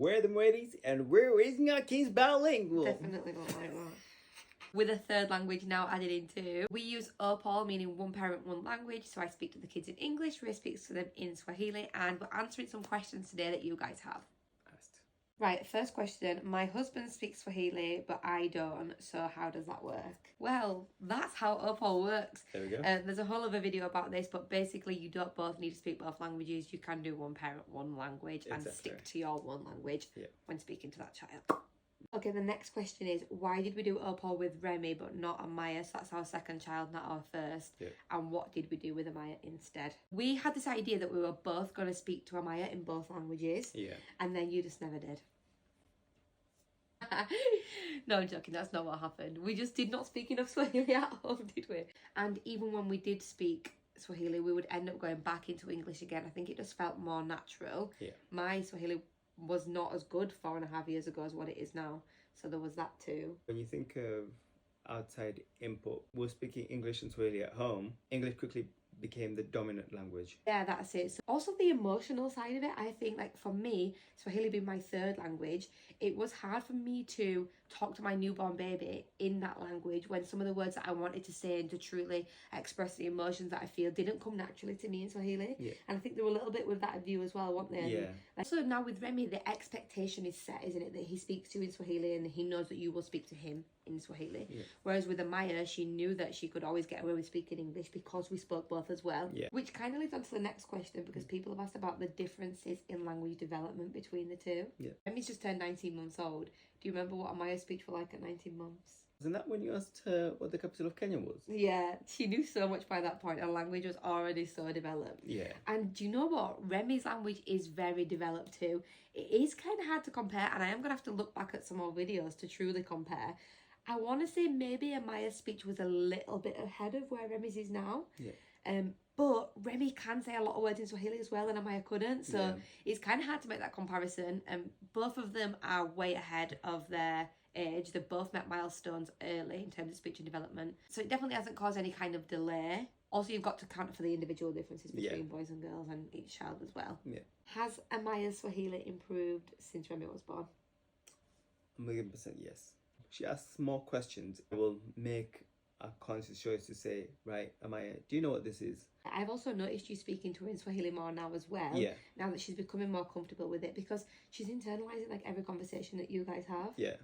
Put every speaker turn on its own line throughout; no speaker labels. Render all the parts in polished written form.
We're the Mwitis, and we're raising our kids bilingual.
Definitely not like that. With a third language now added into, we use OPOL, meaning one parent, one language. So I speak to the kids in English, Ray speaks to them in Swahili, and we're answering some questions today that you guys have. Right, first question. My husband speaks Swahili, but I don't, so how does that work? Well, that's how OPOL works.
There we go.
There's a whole other video about this, but basically you don't both need to speak both languages. You can do one parent, one language, and stick to your one language when speaking to that child. Okay, the next question is, why did we do OPOL with Remy but not Amaya? So that's our second child, not our first.
Yeah.
And what did we do with Amaya instead? We had this idea that we were both going to speak to Amaya in both languages.
Yeah.
And then you just never did. No, I'm joking, that's not what happened. We just did not speak enough Swahili at home, did we? And even when we did speak Swahili, we would end up going back into English again. I think it just felt more natural.
Yeah.
My Swahili was not as good 4.5 years ago as what it is now. So there was that too.
When you think of outside input, we're speaking English and Swahili at home. English quickly became the dominant language.
Yeah, that's it. So also the emotional side of it, I think, like for me, Swahili being my third language, it was hard for me to talk to my newborn baby in that language when some of the words that I wanted to say and to truly express the emotions that I feel didn't come naturally to me in Swahili.
Yeah.
And I think they were a little bit with that of you as well, weren't they?
Yeah.
So now with Remy, the expectation is set, isn't it? That he speaks to you in Swahili and he knows that you will speak to him in Swahili.
Yeah.
Whereas with Amaya, she knew that she could always get away with speaking English because we spoke both as well.
Yeah.
Which kind of leads on to the next question, because people have asked about the differences in language development between the two.
Yeah.
Remy's just turned 19 months old. Do you remember what Amaya's speech was like at 19 months?
Wasn't that when you asked her what the capital of Kenya was?
Yeah, she knew so much by that point. Her language was already so developed.
Yeah.
And do you know what? Remy's language is very developed too. It is kind of hard to compare, and I am going to have to look back at some more videos to truly compare. I want to say maybe Amaya's speech was a little bit ahead of where Remy's is now.
Yeah.
But Remy can say a lot of words in Swahili as well, and Amaya couldn't. So it's kind of hard to make that comparison. Both of them are way ahead of their age. They've both met milestones early in terms of speech and development. So it definitely hasn't caused any kind of delay. Also, you've got to account for the individual differences between boys and girls and each child as well.
Yeah.
Has Amaya's Swahili improved since Remy was born?
1,000,000% yes. She asks more questions. I will make a conscious choice to say, right, Amaya, do you know what this is?
I've also noticed you speaking to her in Swahili more now as well.
Yeah.
Now that she's becoming more comfortable with it, because she's internalising like every conversation that you guys have.
Yeah.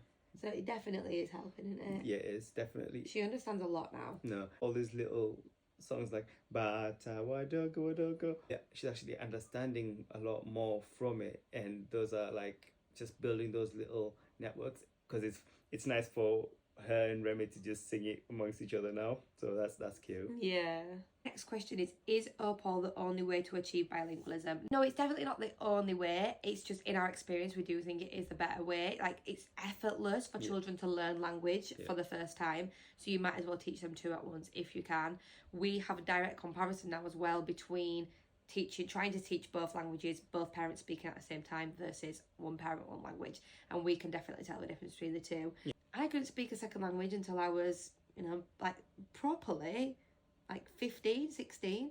So it definitely is helping, isn't it?
Yeah, it is, definitely.
She understands a lot now.
No, all these little songs like Bata Wadogo Wadogo. Yeah, she's actually understanding a lot more from it, and those are like just building those little networks, because it's nice for her and Remy to just sing it amongst each other now. So that's cute.
Yeah. Next question is OPOL the only way to achieve bilingualism? No, it's definitely not the only way. It's just in our experience, we do think it is the better way. Like, it's effortless for children to learn language for the first time. So you might as well teach them two at once if you can. We have a direct comparison now as well between trying to teach both languages, both parents speaking at the same time versus one parent, one language. And we can definitely tell the difference between the two. Yeah. I couldn't speak a second language until I was, like properly, like 15, 16.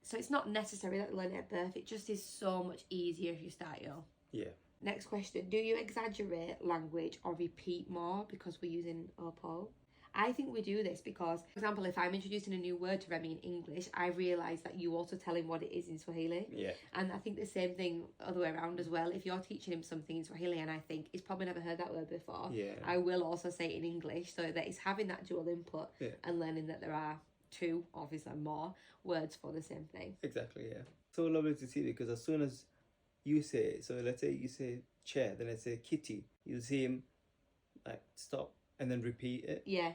So it's not necessary that you learn it at birth. It just is so much easier if you start young.
Yeah.
Next question. Do you exaggerate language or repeat more because we're using OPOL? I think we do this because, for example, if I'm introducing a new word to Remy in English, I realise that you also tell him what it is in Swahili.
Yeah.
And I think the same thing other way around as well. If you're teaching him something in Swahili and I think he's probably never heard that word before, I will also say it in English, so that he's having that dual input and learning that there are two, obviously more, words for the same thing.
Exactly, yeah. So lovely to see, because as soon as you say it, so let's say you say chair, then let's say kitty, you'll see him like stop and then repeat it.
Yeah.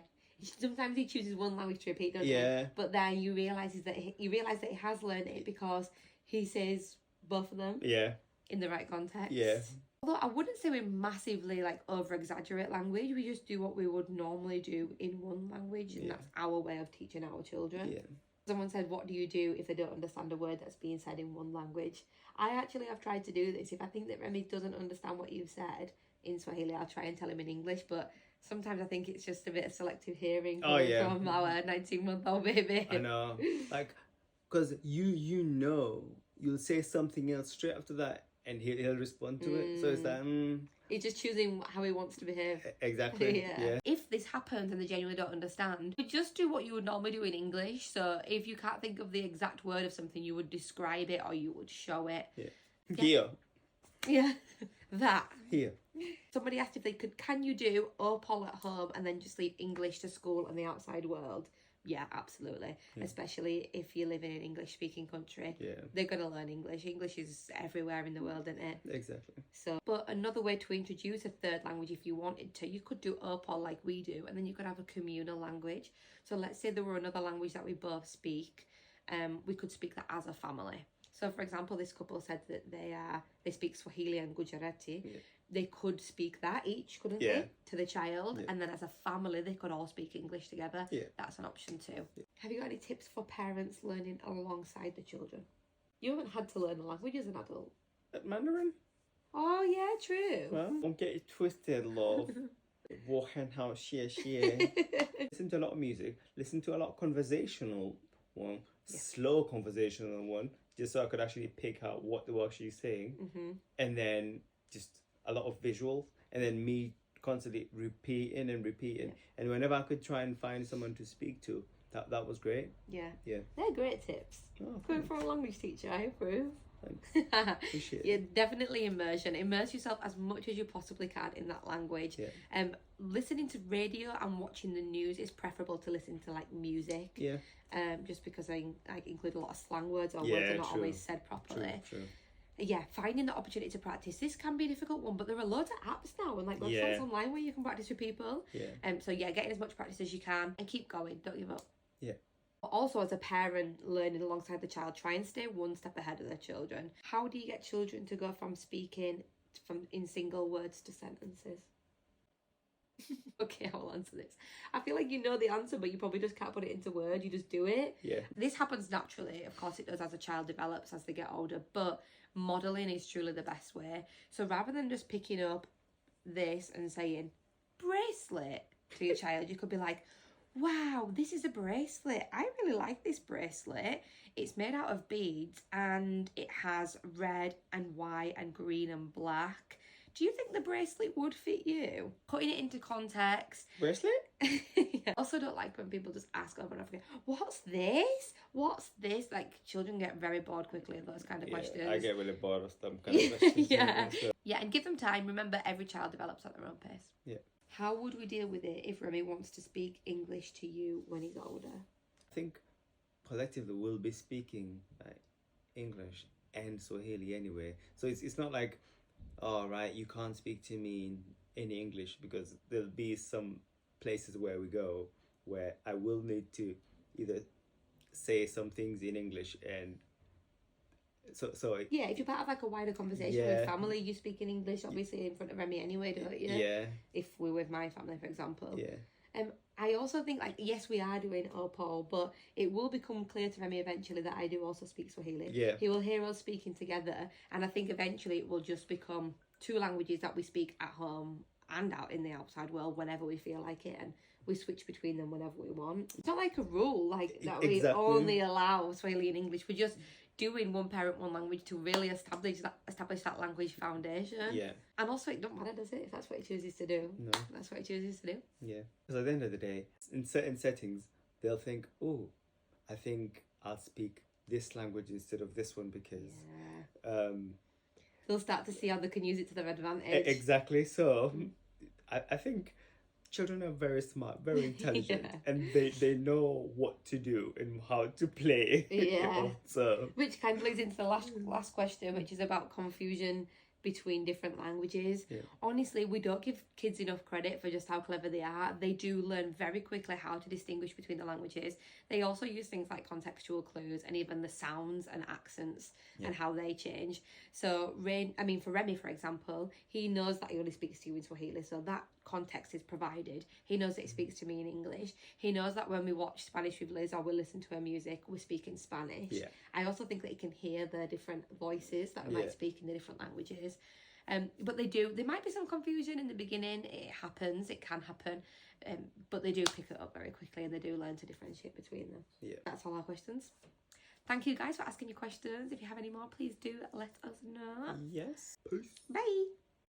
Sometimes he chooses one language to repeat, doesn't he? But then you realise that he has learned it because he says both of them in the right context.
Yeah.
Although I wouldn't say we massively like over-exaggerate language. We just do what we would normally do in one language, and that's our way of teaching our children.
Yeah.
Someone said, what do you do if they don't understand a word that's being said in one language? I actually have tried to do this. If I think that Remy doesn't understand what you've said in Swahili, I'll try and tell him in English, but sometimes I think it's just a bit of selective hearing from our 19-month-old baby.
I know. Like, because you'll say something else straight after that, and he'll respond to it. So it's like,
He's just choosing how he wants to behave.
exactly. Yeah.
If this happens and they genuinely don't understand, you just do what you would normally do in English. So if you can't think of the exact word of something, you would describe it or you would show it.
Yeah. Here.
Yeah. That.
Here.
Somebody asked if they could, can you do OPOL at home and then just leave English to school and the outside world? Yeah, absolutely. Especially if you live in an English-speaking country.
Yeah.
They're going to learn English. English is everywhere in the world, isn't it?
Exactly.
So, but another way to introduce a third language, if you wanted to, you could do OPOL like we do, and then you could have a communal language. So let's say there were another language that we both speak. We could speak that as a family. So, for example, this couple said that they speak Swahili and Gujarati.
Yeah.
They could speak that each, couldn't they, to the child? And then as a family, they could all speak English together.
Yeah.
That's an option too. Have you got any tips for parents learning alongside the children? You haven't had to learn a language as an adult.
Mandarin?
Oh, yeah, true.
Well, don't get it twisted, love. 我很好谢谢. Listen to a lot of music. Listen to a lot of conversational one. Slow conversational one. Just so I could actually pick out what the word she's saying. And then just a lot of visuals. And then me constantly repeating. And whenever I could try and find someone to speak to, that was great.
Yeah.
Yeah.
They're great tips.
Oh,
Going for a language teacher, I approve.
Thanks. Appreciate it.
Yeah, definitely immersion. Immerse yourself as much as you possibly can in that language.
Yeah.
Listening to radio and watching the news is preferable to listen to like music.
Yeah.
Just because I include a lot of slang words or words
Yeah,
that are not
true.
always said properly.
True.
Yeah, finding the opportunity to practice. This can be a difficult one, but there are loads of apps now and like websites online where you can practice with people.
Yeah.
So yeah, getting as much practice as you can and keep going. Don't give up.
Yeah.
Also, as a parent learning alongside the child, try and stay one step ahead of their children. How do you get children to go from speaking in single words to sentences? Okay, I'll answer this. I feel like you know the answer, but you probably just can't put it into words. You just do it.
Yeah.
This happens naturally. Of course, it does as a child develops, as they get older. But modelling is truly the best way. So rather than just picking up this and saying, bracelet, to your child, you could be like, wow, this is a bracelet. I really like this bracelet. It's made out of beads and it has red and white and green and black. Do you think the bracelet would fit you? Putting it into context.
Bracelet?
Yeah. Also don't like when people just ask over and over again, what's this? What's this? Like children get very bored quickly of those kind of questions.
I get really bored of them kind of questions.
Yeah.
So.
Yeah, and give them time. Remember, every child develops at their own pace.
Yeah.
How would we deal with it if Remy wants to speak English to you when he's older?
I think collectively we'll be speaking English and Swahili anyway. So it's not like, oh, right, you can't speak to me in English, because there'll be some places where we go where I will need to either say some things in English and so
yeah, if you're part of like a wider conversation with family, you speak in English obviously in front of Remy anyway, don't you?
Yeah.
If we're with my family, for example.
Yeah.
I also think like yes, we are doing OPOL, but it will become clear to Remy eventually that I do also speak Swahili.
Yeah.
He will hear us speaking together, and I think eventually it will just become two languages that we speak at home and out in the outside world whenever we feel like it, and we switch between them whenever we want. It's not like a rule like that we only allow Swahili and English. We're just doing one parent, one language to really establish that language foundation.
Yeah.
And also it don't matter, does it? If that's what he chooses to do.
No.
That's what he chooses to do.
Yeah. Because at the end of the day, in certain settings, they'll think, oh, I think I'll speak this language instead of this one because...
Yeah. They'll start to see how they can use it to their advantage.
Exactly. So I think children are very smart, very intelligent, and they know what to do and how to play.
Yeah.
So
which kind of leads into the last question, which is about confusion between different languages.
Yeah.
Honestly, we don't give kids enough credit for just how clever they are. They do learn very quickly how to distinguish between the languages. They also use things like contextual clues and even the sounds and accents and how they change. So for Remy, for example, he knows that he only speaks to you in Swahili, so that context is provided. He knows that he speaks to me in English. He knows that when we watch Spanish with Liz or we listen to her music, we speak in Spanish.
Yeah.
I also think that he can hear the different voices that we might speak in the different languages. But there might be some confusion in the beginning. It can happen. But they do pick it up very quickly and they do learn to differentiate between them.
Yeah.
That's all our questions. Thank you guys for asking your questions. If you have any more, please do let us know.
Yes. Peace.
Bye.